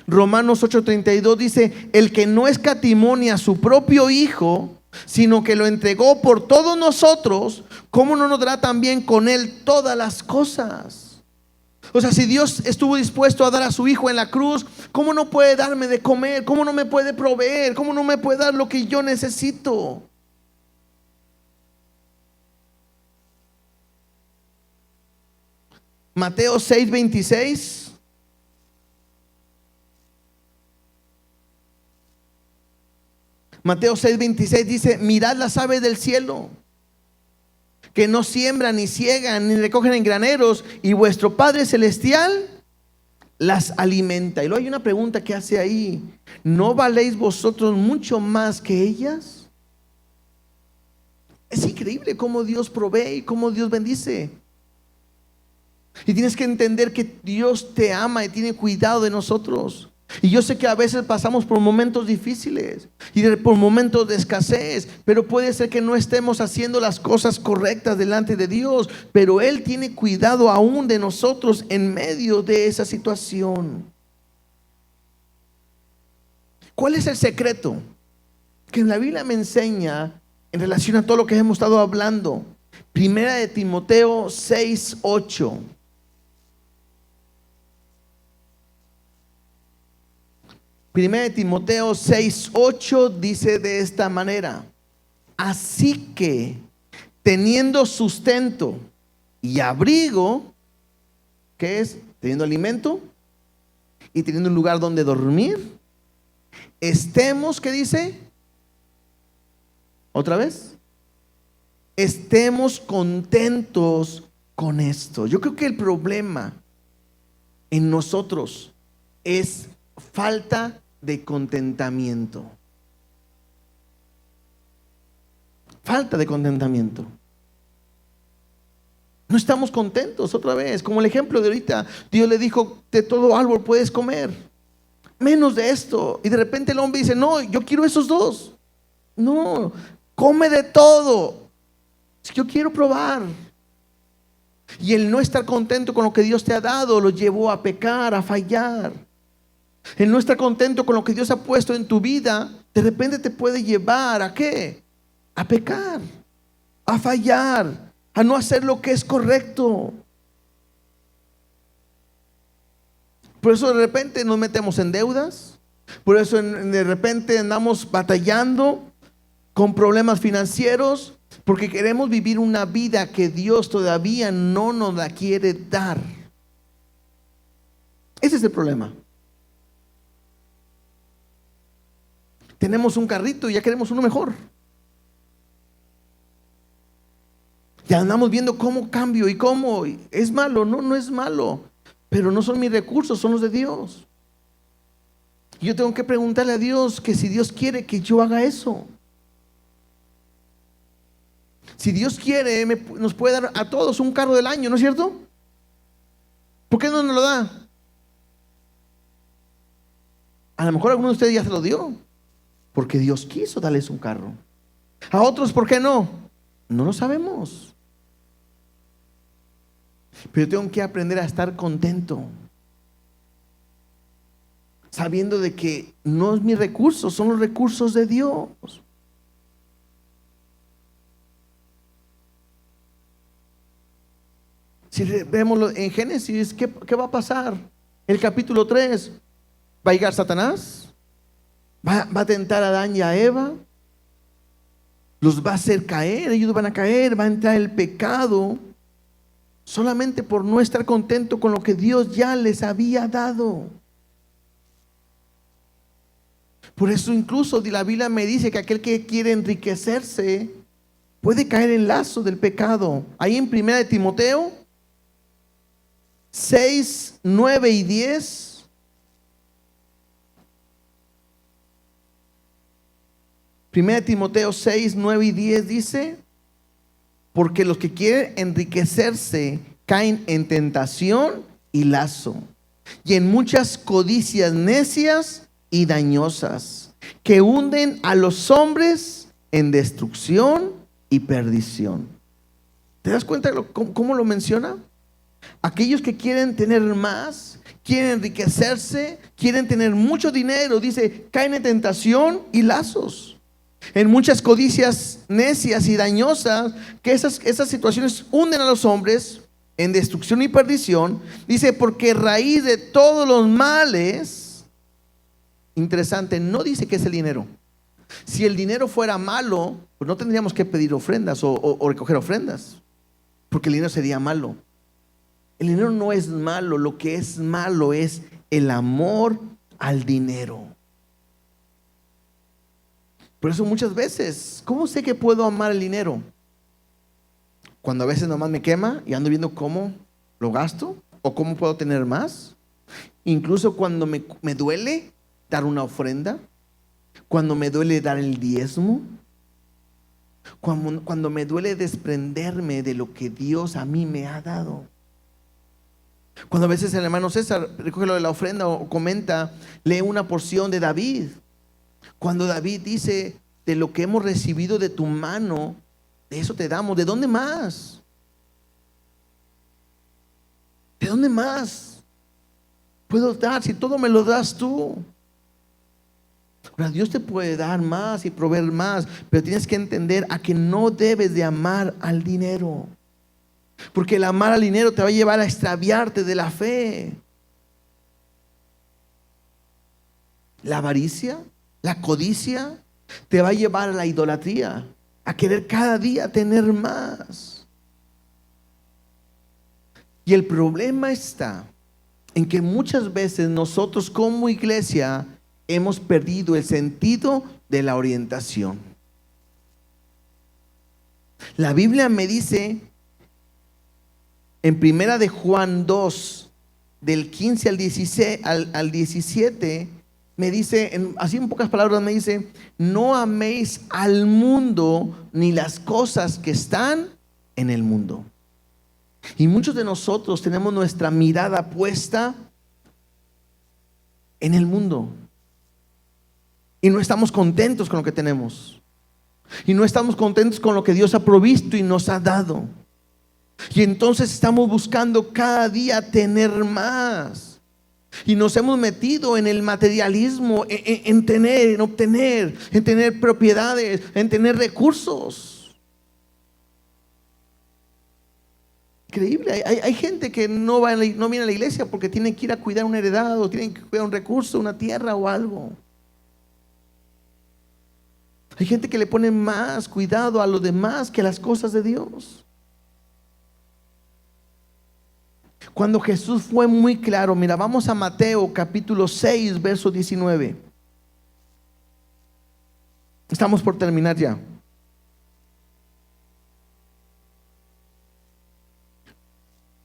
Romanos 8:32 dice: el que no escatimonia a su propio Hijo, sino que lo entregó por todos nosotros, ¿cómo no nos dará también con Él todas las cosas? O sea, si Dios estuvo dispuesto a dar a su Hijo en la cruz, ¿cómo no puede darme de comer? ¿Cómo no me puede proveer? ¿Cómo no me puede dar lo que yo necesito? Mateo 6:26. Mateo 6:26 dice: mirad las aves del cielo, que no siembran, ni ciegan, ni recogen en graneros, y vuestro Padre Celestial las alimenta. Y luego hay una pregunta que hace ahí: ¿no valéis vosotros mucho más que ellas? Es increíble cómo Dios provee y cómo Dios bendice. Y tienes que entender que Dios te ama y tiene cuidado de nosotros. Y yo sé que a veces pasamos por momentos difíciles y por momentos de escasez, pero puede ser que no estemos haciendo las cosas correctas delante de Dios, pero Él tiene cuidado aún de nosotros en medio de esa situación. ¿Cuál es el secreto? Que la Biblia me enseña en relación a todo lo que hemos estado hablando. Primera de Timoteo 6:8. Primera de Timoteo 6:8 dice de esta manera: así que, teniendo sustento y abrigo, ¿qué es? Teniendo alimento y teniendo un lugar donde dormir, estemos, ¿qué dice? Otra vez, estemos contentos con esto. Yo creo que el problema en nosotros es falta de contentamiento. Falta de contentamiento. No estamos contentos otra vez. Como el ejemplo de ahorita, Dios le dijo: de todo árbol puedes comer, menos de esto. Y de repente el hombre dice: no, yo quiero esos dos. No, come de todo. Yo quiero probar. Y el no estar contento con lo que Dios te ha dado lo llevó a pecar, a fallar. El no estar contento con lo que Dios ha puesto en tu vida, de repente te puede llevar ¿a qué? A pecar, a fallar, a no hacer lo que es correcto. Por eso de repente nos metemos en deudas. Por eso de repente andamos batallando con problemas financieros, porque queremos vivir una vida que Dios todavía no nos la quiere dar. Ese es el problema. Tenemos un carrito y ya queremos uno mejor. Ya andamos viendo cómo cambio y cómo. ¿Es malo? No, no es malo. Pero no son mis recursos, son los de Dios. Y yo tengo que preguntarle a Dios que si Dios quiere que yo haga eso. Si Dios quiere, nos puede dar a todos un carro del año, ¿no es cierto? ¿Por qué no nos lo da? A lo mejor alguno de ustedes ya se lo dio, porque Dios quiso darles un carro. A otros, ¿por qué no? No lo sabemos. Pero tengo que aprender a estar contento, sabiendo de que no es mis recursos, son los recursos de Dios. Si vemos en Génesis, ¿qué va a pasar? El capítulo 3, va a llegar Satanás, va a tentar a Adán y a Eva, los va a hacer caer, ellos van a caer, va a entrar el pecado, solamente por no estar contento con lo que Dios ya les había dado. Por eso incluso la Biblia me dice que aquel que quiere enriquecerse puede caer en lazo del pecado. Ahí en 1 Timoteo 6, 9 y 10. Primera de Timoteo 6, 9 y 10 dice: porque los que quieren enriquecerse caen en tentación y lazo, y en muchas codicias necias y dañosas, que hunden a los hombres en destrucción y perdición. ¿Te das cuenta cómo lo menciona? Aquellos que quieren tener más, quieren enriquecerse, quieren tener mucho dinero, dice, caen en tentación y lazos, en muchas codicias necias y dañosas, que esas situaciones hunden a los hombres en destrucción y perdición. Dice, porque raíz de todos los males, interesante, no dice que es el dinero. Si el dinero fuera malo, pues no tendríamos que pedir ofrendas o recoger ofrendas, porque el dinero sería malo. El dinero no es malo, lo que es malo es el amor al dinero. Por eso muchas veces, ¿cómo sé que puedo amar el dinero? Cuando a veces nomás me quema y ando viendo cómo lo gasto o cómo puedo tener más. Incluso cuando me duele dar una ofrenda, cuando me duele dar el diezmo, cuando me duele desprenderme de lo que Dios a mí me ha dado. Cuando a veces el hermano César recoge lo de la ofrenda o comenta, lee una porción de David. Cuando David dice, de lo que hemos recibido de tu mano, de eso te damos. ¿De dónde más? ¿De dónde más puedo dar si todo me lo das tú? Ahora, Dios te puede dar más y proveer más, pero tienes que entender a que no debes de amar al dinero, porque el amar al dinero te va a llevar a extraviarte de la fe. La avaricia, la codicia te va a llevar a la idolatría, a querer cada día tener más. Y el problema está en que muchas veces nosotros como iglesia hemos perdido el sentido de la orientación. La Biblia me dice en primera de Juan 2, del 15 al 16, al 17, me dice, así en pocas palabras me dice, no améis al mundo ni las cosas que están en el mundo. Y muchos de nosotros tenemos nuestra mirada puesta en el mundo y no estamos contentos con lo que tenemos, y no estamos contentos con lo que Dios ha provisto y nos ha dado. Y entonces estamos buscando cada día tener más. Y nos hemos metido en el materialismo, en tener, en obtener, en tener propiedades, en tener recursos. Increíble. Hay gente que no viene a la iglesia porque tienen que ir a cuidar una heredad, o tienen que cuidar un recurso, una tierra o algo. Hay gente que le pone más cuidado a lo demás que a las cosas de Dios. Cuando Jesús fue muy claro, mira, vamos a Mateo capítulo 6, verso 19. Estamos por terminar ya.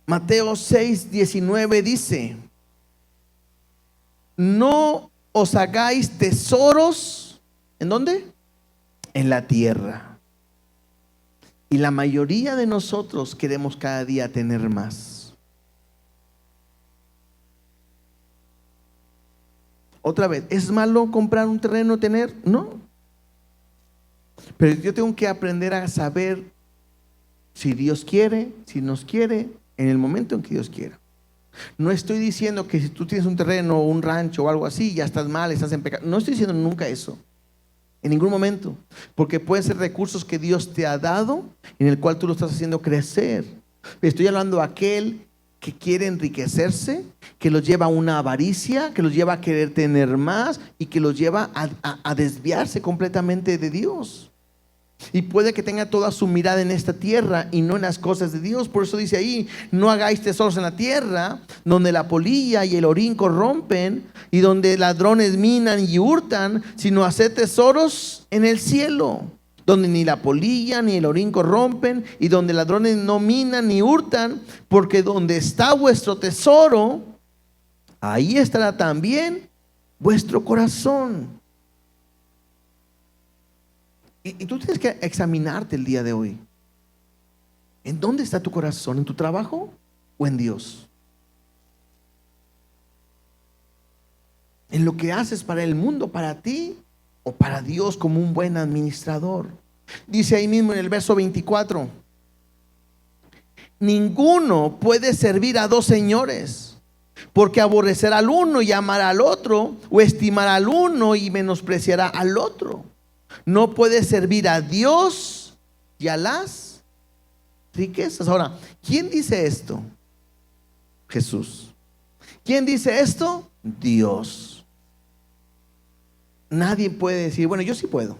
Mateo 6, 19 dice: no os hagáis tesoros, ¿en dónde? En la tierra. Y la mayoría de nosotros queremos cada día tener más. Otra vez, ¿es malo comprar un terreno, tener? No. Pero yo tengo que aprender a saber si Dios quiere, si nos quiere, en el momento en que Dios quiera. No estoy diciendo que si tú tienes un terreno o un rancho o algo así, ya estás mal, estás en pecado. No estoy diciendo nunca eso, en ningún momento. Porque pueden ser recursos que Dios te ha dado, en el cual tú lo estás haciendo crecer. Estoy hablando de aquel que quiere enriquecerse, que los lleva a una avaricia, que los lleva a querer tener más y que los lleva a desviarse completamente de Dios. Y puede que tenga toda su mirada en esta tierra y no en las cosas de Dios. Por eso dice ahí: no hagáis tesoros en la tierra, donde la polilla y el orín corrompen, y donde ladrones minan y hurtan, sino haced tesoros en el cielo, donde ni la polilla ni el orín corrompen, y donde ladrones no minan ni hurtan, porque donde está vuestro tesoro, ahí estará también vuestro corazón. Y tú tienes que examinarte el día de hoy. ¿En dónde está tu corazón? ¿En tu trabajo o en Dios? ¿En lo que haces para el mundo, para ti, o para Dios como un buen administrador? Dice ahí mismo en el verso 24: ninguno puede servir a dos señores, porque aborrecerá al uno y amará al otro, o estimará al uno y menospreciará al otro. No puede servir a Dios y a las riquezas. Ahora, ¿quién dice esto? Jesús. ¿Quién dice esto? Dios. Nadie puede decir, bueno, yo sí puedo,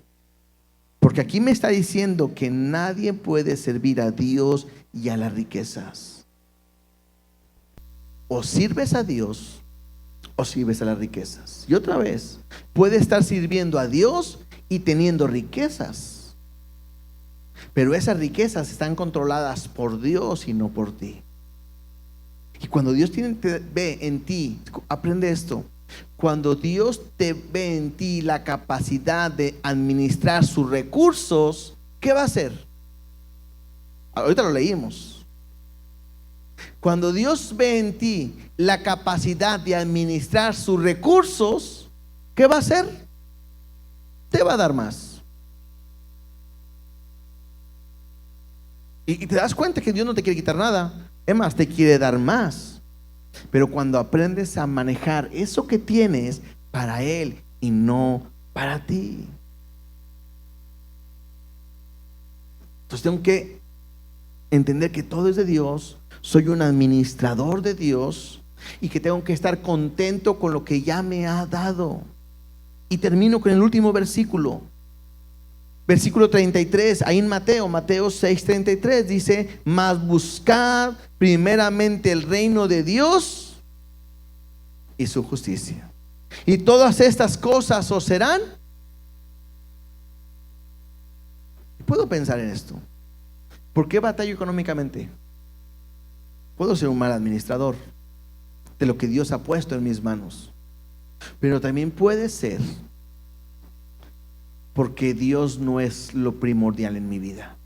porque aquí me está diciendo que nadie puede servir a Dios y a las riquezas. O sirves a Dios o sirves a las riquezas. Y otra vez, puede estar sirviendo a Dios y teniendo riquezas, pero esas riquezas están controladas por Dios y no por ti. Y cuando Dios ve en ti, aprende esto: cuando Dios te ve en ti la capacidad de administrar sus recursos, ¿qué va a hacer? Ahorita lo leímos. Cuando Dios ve en ti la capacidad de administrar sus recursos, ¿qué va a hacer? Te va a dar más. Y te das cuenta que Dios no te quiere quitar nada. Es más, te quiere dar más. Pero cuando aprendes a manejar eso que tienes para Él y no para ti. Entonces tengo que entender que todo es de Dios. Soy un administrador de Dios y que tengo que estar contento con lo que ya me ha dado. Y termino con el último versículo. Versículo 33, ahí en Mateo 6:33 dice: mas buscad primeramente el reino de Dios y su justicia, y todas estas cosas os serán. Puedo pensar en esto: ¿por qué batallo económicamente? Puedo ser un mal administrador de lo que Dios ha puesto en mis manos, pero también puede ser porque Dios no es lo primordial en mi vida.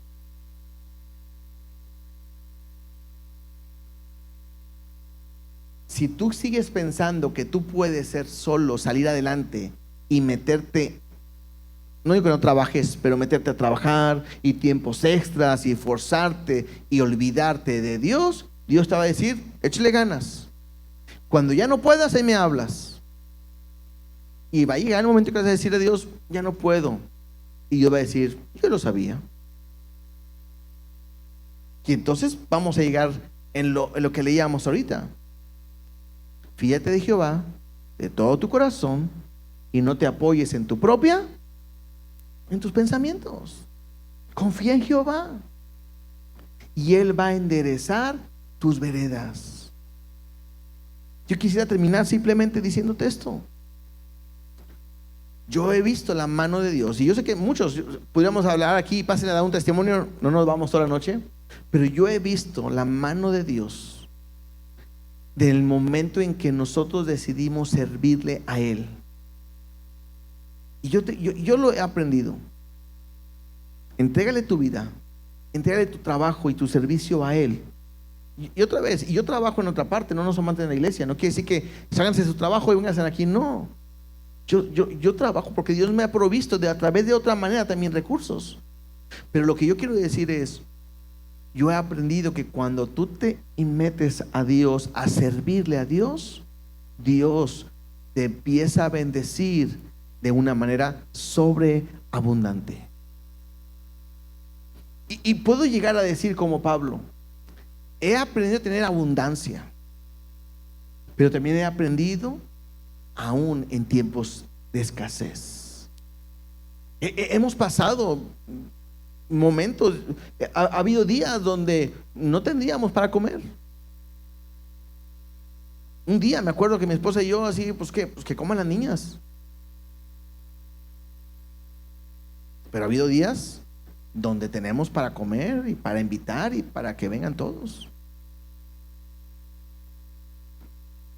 Si tú sigues pensando que tú puedes ser solo, salir adelante y meterte, no digo que no trabajes, pero meterte a trabajar y tiempos extras y esforzarte y olvidarte de Dios, Dios te va a decir: échale ganas. Cuando ya no puedas, ahí me hablas. Y va a llegar el momento que vas a decir a Dios: ya no puedo. Y Dios va a decir: yo lo sabía. Y entonces vamos a llegar en lo que leíamos ahorita: fíjate de Jehová de todo tu corazón y no te apoyes en tus pensamientos. Confía en Jehová y Él va a enderezar tus veredas. Yo quisiera terminar simplemente diciéndote esto: yo he visto la mano de Dios, y yo sé que muchos pudiéramos hablar aquí, pasen a dar un testimonio, no nos vamos toda la noche, pero yo he visto la mano de Dios del momento en que nosotros decidimos servirle a Él. Y yo lo he aprendido. Entrégale tu vida, entrégale tu trabajo y tu servicio a Él. Y otra vez, y yo trabajo en otra parte, no nos amantes en la iglesia. No quiere decir que ságanse su trabajo y vengan aquí, no. Yo trabajo porque Dios me ha provisto a través de otra manera también recursos. Pero lo que yo quiero decir es: yo he aprendido que cuando tú te metes a Dios, a servirle a Dios, Dios te empieza a bendecir de una manera sobreabundante. Y puedo llegar a decir como Pablo: he aprendido a tener abundancia, pero también he aprendido aún en tiempos de escasez. Hemos pasado momentos, ha habido días donde no tendríamos para comer. Un día me acuerdo que mi esposa y yo así, pues que coman las niñas. Pero ha habido días donde tenemos para comer y para invitar y para que vengan todos.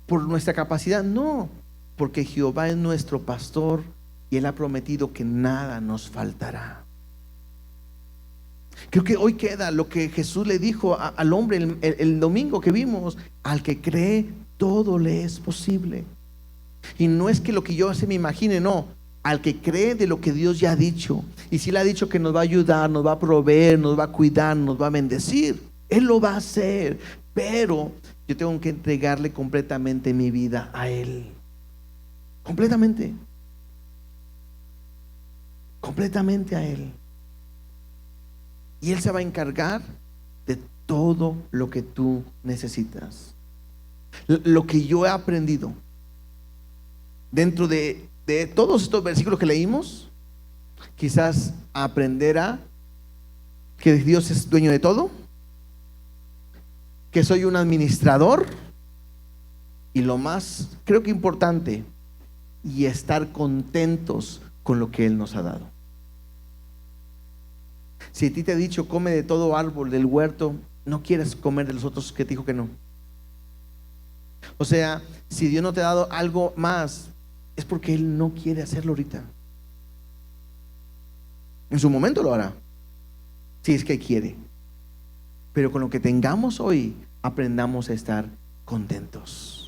Por nuestra capacidad, no, porque Jehová es nuestro pastor y Él ha prometido que nada nos faltará. Creo que hoy queda lo que Jesús le dijo al hombre el domingo que vimos: al que cree, todo le es posible. Y no es que lo que yo se me imagine, no, al que cree de lo que Dios ya ha dicho. Y si Él ha dicho que nos va a ayudar, nos va a proveer, nos va a cuidar, nos va a bendecir, Él lo va a hacer. Pero yo tengo que entregarle completamente mi vida a Él. Completamente. Completamente a Él. Y Él se va a encargar de todo lo que tú necesitas. Lo que yo he aprendido dentro de todos estos versículos que leímos, quizás aprender a que Dios es dueño de todo, que soy un administrador, y lo más, creo que importante, y estar contentos con lo que Él nos ha dado. Si a ti te ha dicho come de todo árbol del huerto, no quieres comer de los otros que te dijo que no. O sea, si Dios no te ha dado algo más, es porque Él no quiere hacerlo ahorita. En su momento lo hará, si es que quiere. Pero con lo que tengamos hoy, aprendamos a estar contentos.